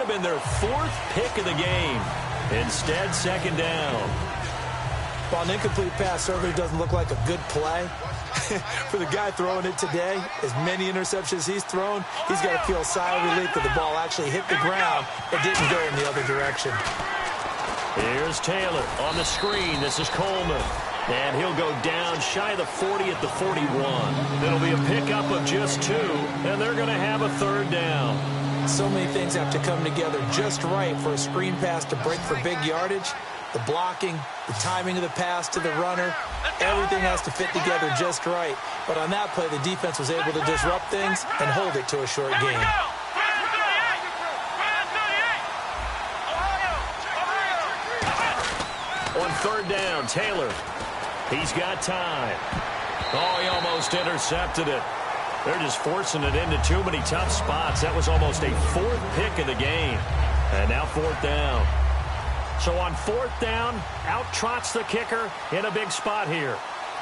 have been their 4th pick of the game. Instead, 2nd down. Well, an incomplete pass certainly doesn't look like a good play. For the guy throwing it today, as many interceptions he's thrown, he's got to feel a sigh of relief that the ball actually hit the ground and didn't go in the other direction. Here's Taylor on the screen. This is Coleman. And he'll go down shy of the 40 at the 41. It'll be a pickup of just 2, and they're going to have a 3rd down. So many things have to come together just right for a screen pass to break for big yardage. The blocking, the timing of the pass to the runner, everything has to fit together just right. But on that play, the defense was able to disrupt things and hold it to a short gain. On 3rd down, Taylor. He's got time. Oh, he almost intercepted it. They're just forcing it into too many tough spots. That was almost a 4th pick of the game. And now 4th down. So on 4th down, out trots the kicker in a big spot here.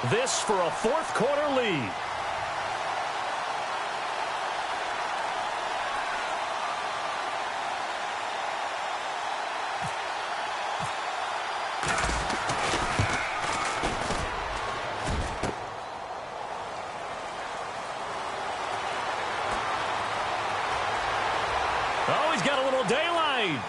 This for a 4th quarter lead. Oh, he's got a little daylight.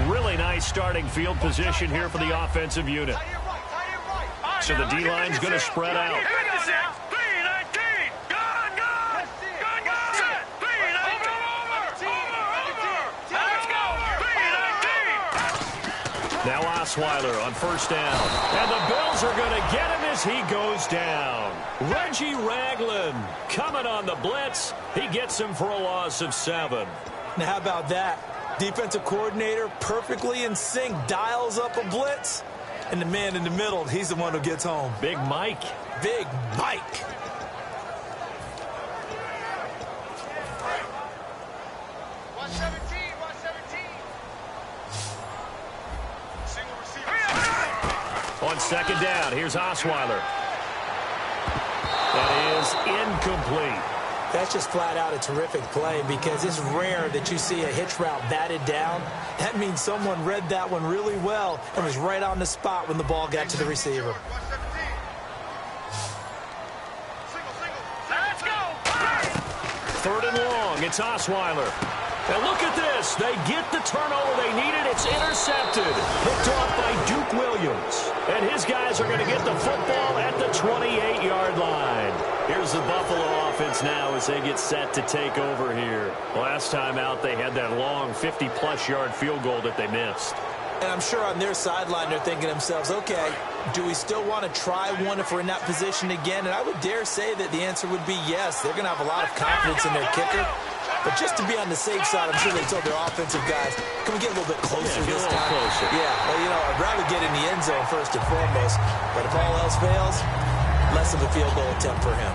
Really nice starting field position here for the offensive unit. So the D-line's going to spread out. Now Osweiler on 1st down. And the Bills are going to get him as he goes down. Reggie Ragland coming on the blitz. He gets him for a loss of 7. Now, how about that? Defensive coordinator perfectly in sync, dials up a blitz. And the man in the middle, he's the one who gets home. Big Mike. Big Mike. On 2nd down, here's Osweiler. That is incomplete. That's just flat out a terrific play because it's rare that you see a hitch route batted down. That means someone read that one really well and was right on the spot when the ball got to the receiver. Let's go. 3rd and long. It's Osweiler. And look at this. They get the turnover they needed. It's intercepted. Picked off by Duke Williams. And his guys are going to get the football at the 28-yard line. Here's the Buffalo offense now as they get set to take over here. Last time out, they had that long 50-plus yard field goal that they missed. And I'm sure on their sideline they're thinking to themselves, okay, do we still want to try one if we're in that position again? And I would dare say that the answer would be yes. They're going to have a lot of confidence in their kicker. But just to be on the safe side, I'm sure they told their offensive guys, can we get a little bit closer this time? Closer. Yeah, well, you know, I'd rather get in the end zone first and foremost. But if all else fails, less of a field goal attempt for him.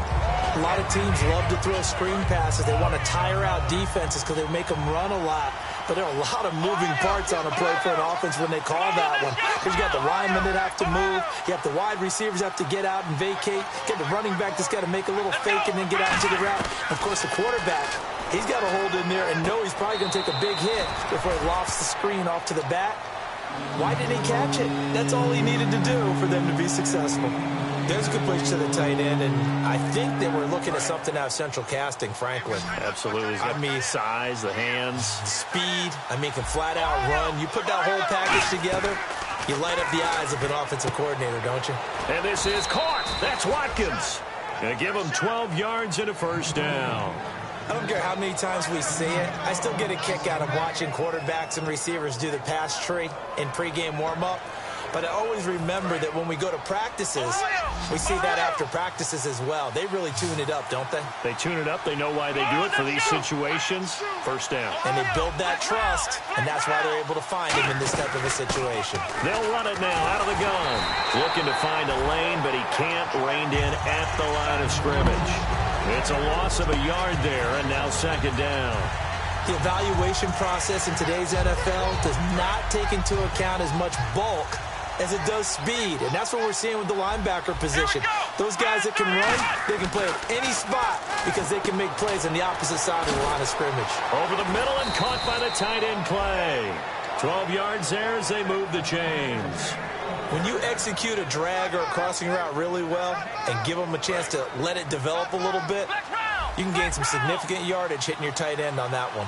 A lot of teams love to throw screen passes. They want to tire out defenses because they make them run a lot. But there are a lot of moving parts on a play for an offense when they call that one. Because you got the linemen that have to move. You have the wide receivers have to get out and vacate. You got the running back that's got to make a little fake and then get out to the route. Of course, the quarterback, he's got to hold in there and know he's probably going to take a big hit before he lofts the screen off to the back. Why didn't he catch it? That's all he needed to do for them to be successful. There's a good pitch to the tight end, and I think that we're looking at something out of central casting, frankly. Absolutely. I mean, size, the hands. Speed. I mean, can flat out run. You put that whole package together, you light up the eyes of an offensive coordinator, don't you? And this is caught. That's Watkins. Going to give him 12 yards and a 1st down. I don't care how many times we see it. I still get a kick out of watching quarterbacks and receivers do the pass tree in pregame warm-up. But I always remember that when we go to practices, we see that after practices as well. They really tune it up, don't they? They tune it up. They know why they do it for these situations. 1st down. And they build that trust, and that's why they're able to find him in this type of a situation. They'll run it now out of the gun. Looking to find a lane, but he can't. Reined in at the line of scrimmage. It's a loss of a yard there, and now second down. The evaluation process in today's NFL does not take into account as much bulk as it does speed, and that's what we're seeing with the linebacker position. Those guys that can run, they can play at any spot because they can make plays on the opposite side of the line of scrimmage. Over the middle and caught by the tight end Clay. 12 yards there as they move the chains. When you execute a drag or a crossing route really well and give them a chance to let it develop a little bit, you can gain some significant yardage hitting your tight end on that one.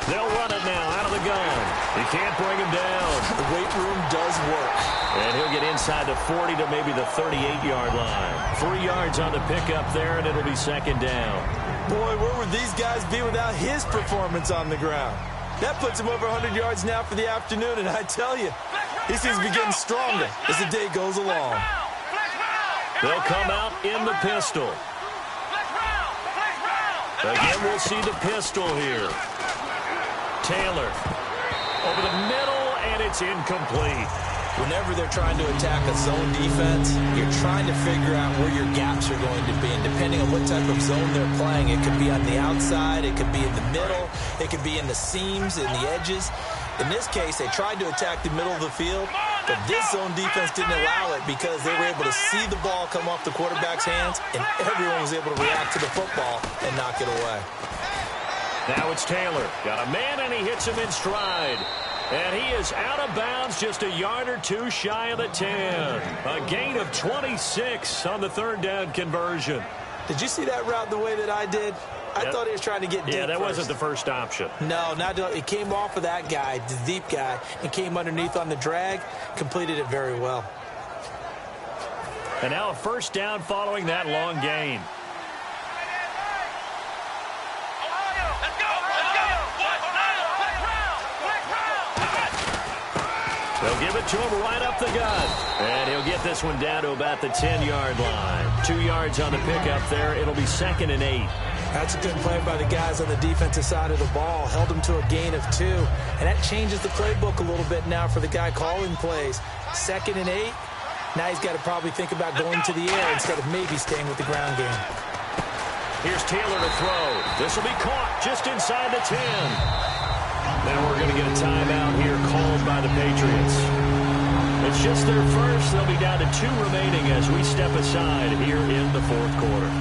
They'll run it now out of the gun. You can't bring him down. The weight room does work. And he'll get inside the 40 to maybe the 38-yard line. 3 yards on the pickup there, and it'll be second down. Boy, where would these guys be without his performance on the ground? That puts him over 100 yards now for the afternoon, and I tell you, he seems to be getting stronger as the day goes along. They'll come out in the pistol. Again, we'll see the pistol here. Taylor over the middle, and it's incomplete. Whenever they're trying to attack a zone defense, you're trying to figure out where your gaps are going to be. And depending on what type of zone they're playing, it could be on the outside, it could be in the middle, it could be in the seams, in the edges. In this case, they tried to attack the middle of the field, but this zone defense didn't allow it because they were able to see the ball come off the quarterback's hands, and everyone was able to react to the football and knock it away. Now it's Taylor. Got a man, and he hits him in stride. And he is out of bounds just a yard or two shy of the 10. A gain of 26 on the third down conversion. Did you see that route the way that I did? I thought he was trying to get deep. Yeah, that first. wasn't the first option. No, not it came off of that guy, the deep guy, and came underneath on the drag, completed it very well. And now a first down following that long gain. They'll give it to him right up the gut. And he'll get this one down to about the 10-yard line. 2 yards on the pickup there. It'll be 2nd and 8. That's a good play by the guys on the defensive side of the ball. Held him to a gain of 2. And that changes the playbook a little bit now for the guy calling plays. 2nd and 8. Now he's got to probably think about going to the air instead of maybe staying with the ground game. Here's Taylor to throw. This will be caught just inside the 10. Now we're going to get a timeout here called by the Patriots. It's just their first. They'll be down to 2 remaining as we step aside here in the fourth quarter.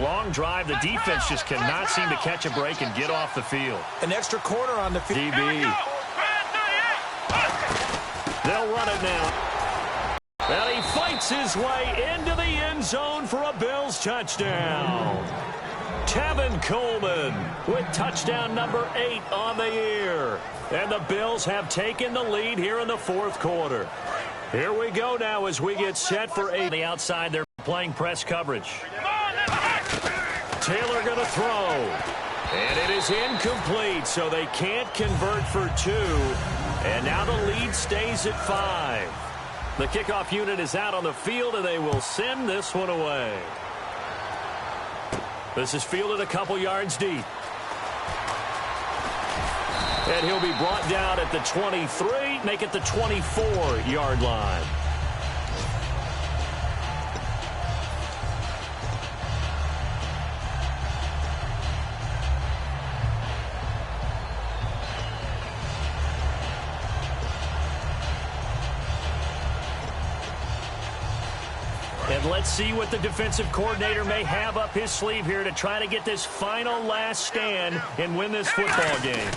Long drive. The defense just cannot seem to catch a break and get off the field. An extra corner on the field. DB. They'll run it now. And he fights his way into the end zone for a Bills touchdown. Tevin Coleman with touchdown number 8 on the year. And the Bills have taken the lead here in the fourth quarter. Here we go now as we get set for 8. On the outside, they're playing press coverage. Taylor going to throw. And it is incomplete, so they can't convert for 2. And now the lead stays at 5. The kickoff unit is out on the field, and they will send this one away. This is fielded a couple yards deep. And he'll be brought down at the 23, make it the 24-yard line. And let's see what the defensive coordinator may have up his sleeve here to try to get this final last stand and win this football game.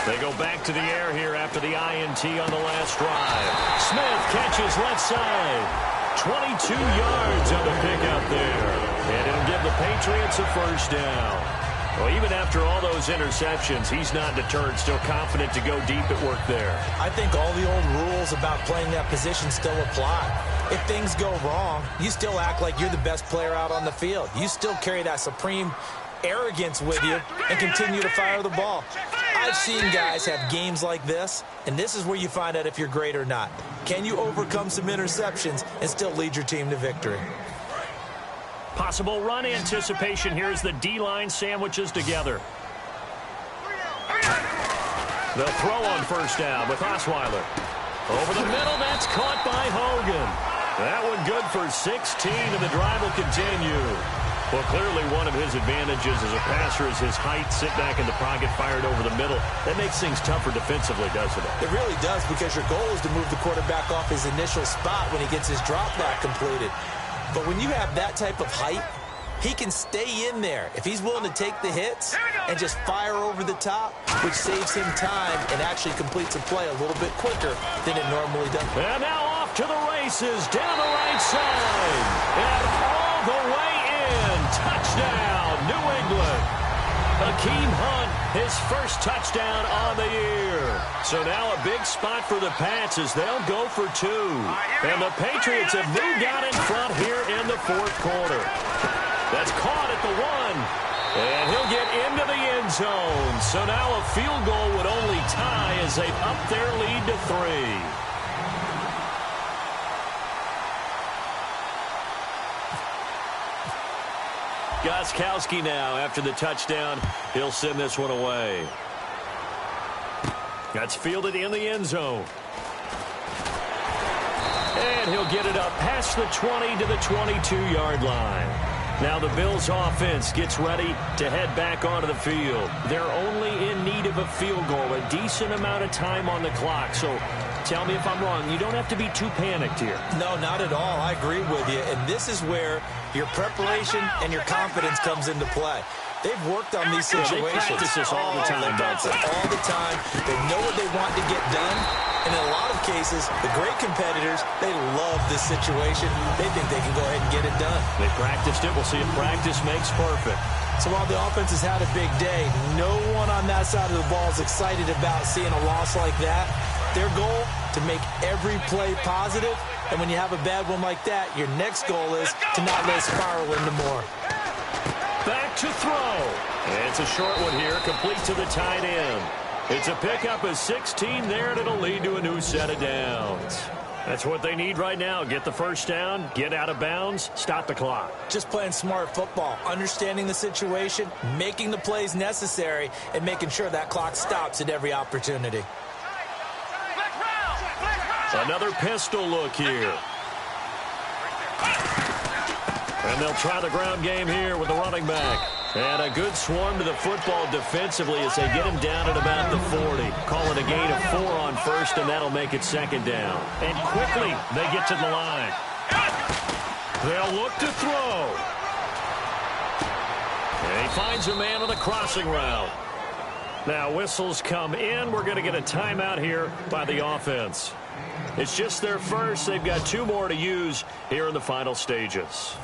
They go back to the air here after the INT on the last drive. Smith catches left side. 22 yards on the pickup there. And it'll give the Patriots a first down. Well, even after all those interceptions, he's not deterred, still confident to go deep at work there. I think all the old rules about playing that position still apply. If things go wrong, you still act like you're the best player out on the field. You still carry that supreme arrogance with you and continue to fire the ball. I've seen guys have games like this, and this is where you find out if you're great or not. Can you overcome some interceptions and still lead your team to victory? Possible run anticipation here as the D-line sandwiches together. They'll throw on first down with Osweiler. Over the middle, that's caught by Hogan. That one good for 16, and the drive will continue. Well, clearly one of his advantages as a passer is his height. Sit back in the pocket, fired over the middle. That makes things tougher defensively, doesn't it? It really does, because your goal is to move the quarterback off his initial spot when he gets his drop back completed. But when you have that type of height, he can stay in there if he's willing to take the hits and just fire over the top, which saves him time and actually completes a play a little bit quicker than it normally does. And now off to the races, down the right side, and all the way in. Touchdown, New England. Hakeem Hunt, his first touchdown on the year. So now a big spot for the Pats as they'll go for 2. And the Patriots have moved out in front here in the fourth quarter. That's caught at the 1. And he'll get into the end zone. So now a field goal would only tie as they've upped their lead to 3. Gostkowski now after the touchdown. He'll send this one away. That's fielded in the end zone. And he'll get it up past the 20 to the 22-yard line. Now the Bills offense gets ready to head back onto the field. They're only in need of a field goal, a decent amount of time on the clock. So tell me if I'm wrong. You don't have to be too panicked here. No, not at all. I agree with you. And this is where your preparation and your confidence comes into play. They've worked on these situations. They practice this all the time. They practice all the time. They know what they want to get done. And in a lot of cases, the great competitors, they love this situation. They think they can go ahead and get it done. They practiced it. We'll see if practice makes perfect. So while the offense has had a big day, no one on that side of the ball is excited about seeing a loss like that. Their goal, to make every play positive. And when you have a bad one like that, your next goal is to not let it spiral into more. Back to throw. It's a short one here, complete to the tight end. It's a pickup of 16 there, and it'll lead to a new set of downs. That's what they need right now. Get the first down, get out of bounds, stop the clock. Just playing smart football, understanding the situation, making the plays necessary, and making sure that clock stops at every opportunity. Another pistol look here. And they'll try the ground game here with the running back. And a good swarm to the football defensively as they get him down at about the 40. Call it a gain of 4 on first, and that'll make it second down. And quickly, they get to the line. They'll look to throw. And he finds a man on the crossing route. Now whistles come in. We're going to get a timeout here by the offense. It's just their first. They've got 2 more to use here in the final stages.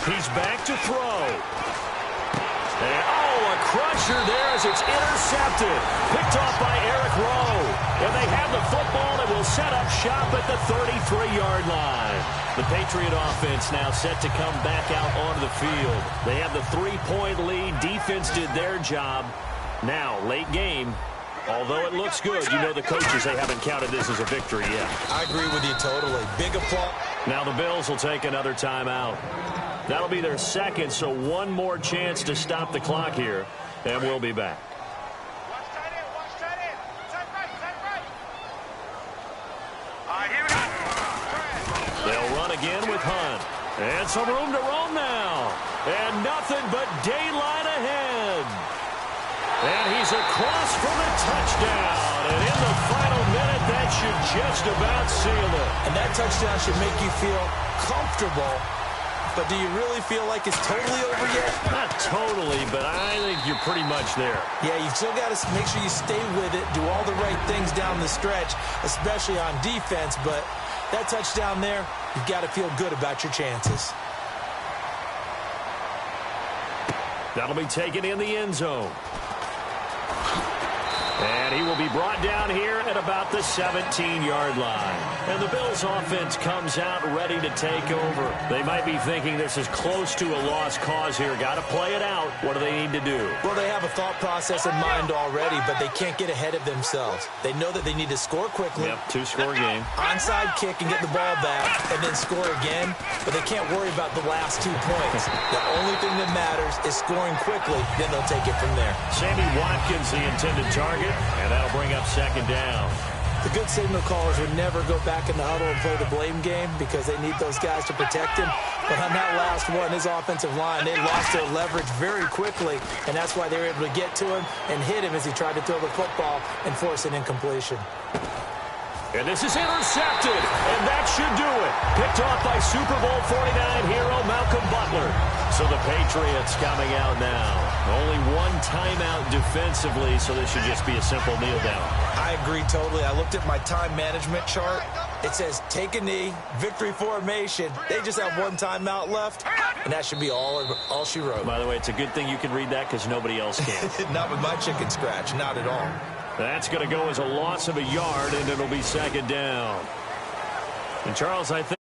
He's back to throw. And, a crusher there as it's intercepted. Picked off by Eric Rowe. And they have the football and will set up shop at the 33-yard line. The Patriot offense now set to come back out onto the field. They have the 3-point lead. Defense did their job. Now, late game. Although it looks good, you know the coaches, they haven't counted this as a victory yet. I agree with you totally. Big applause. Now the Bills will take another timeout. That'll be their second, so one more chance to stop the clock here, and we'll be back. They'll run again with Hunt. And some room to roam now. And nothing but daylight ahead. And he's across for the touchdown. And in the final minute, that should just about seal it. And that touchdown should make you feel comfortable. But do you really feel like it's totally over yet? Not totally, but I think you're pretty much there. Yeah, you still got to make sure you stay with it, do all the right things down the stretch, especially on defense. But that touchdown there, you've got to feel good about your chances. That'll be taken in the end zone. And he will be brought down here at about the 17-yard line. And the Bills offense comes out ready to take over. They might be thinking this is close to a lost cause here. Got to play it out. What do they need to do? Well, they have a thought process in mind already, but they can't get ahead of themselves. They know that they need to score quickly. Yep, two-score game. Onside kick and get the ball back and then score again, but they can't worry about the last 2 points. The only thing that matters is scoring quickly, then they'll take it from there. Sammy Watkins, the intended target, and that'll bring up second down. The good signal callers would never go back in the huddle and play the blame game because they need those guys to protect him. But on that last one, his offensive line, they lost their leverage very quickly, and that's why they were able to get to him and hit him as he tried to throw the football and force an incompletion. And this is intercepted, and that should do it. Picked off by Super Bowl 49 hero Malcolm Butler. So the Patriots coming out now. Only one timeout defensively, so this should just be a simple kneel down. I agree totally. I looked at my time management chart. It says take a knee, victory formation. They just have one timeout left, and that should be all she wrote. By the way, it's a good thing you can read that because nobody else can. Not with my chicken scratch, not at all. That's going to go as a loss of a yard, and it'll be second down. And, Charles, I think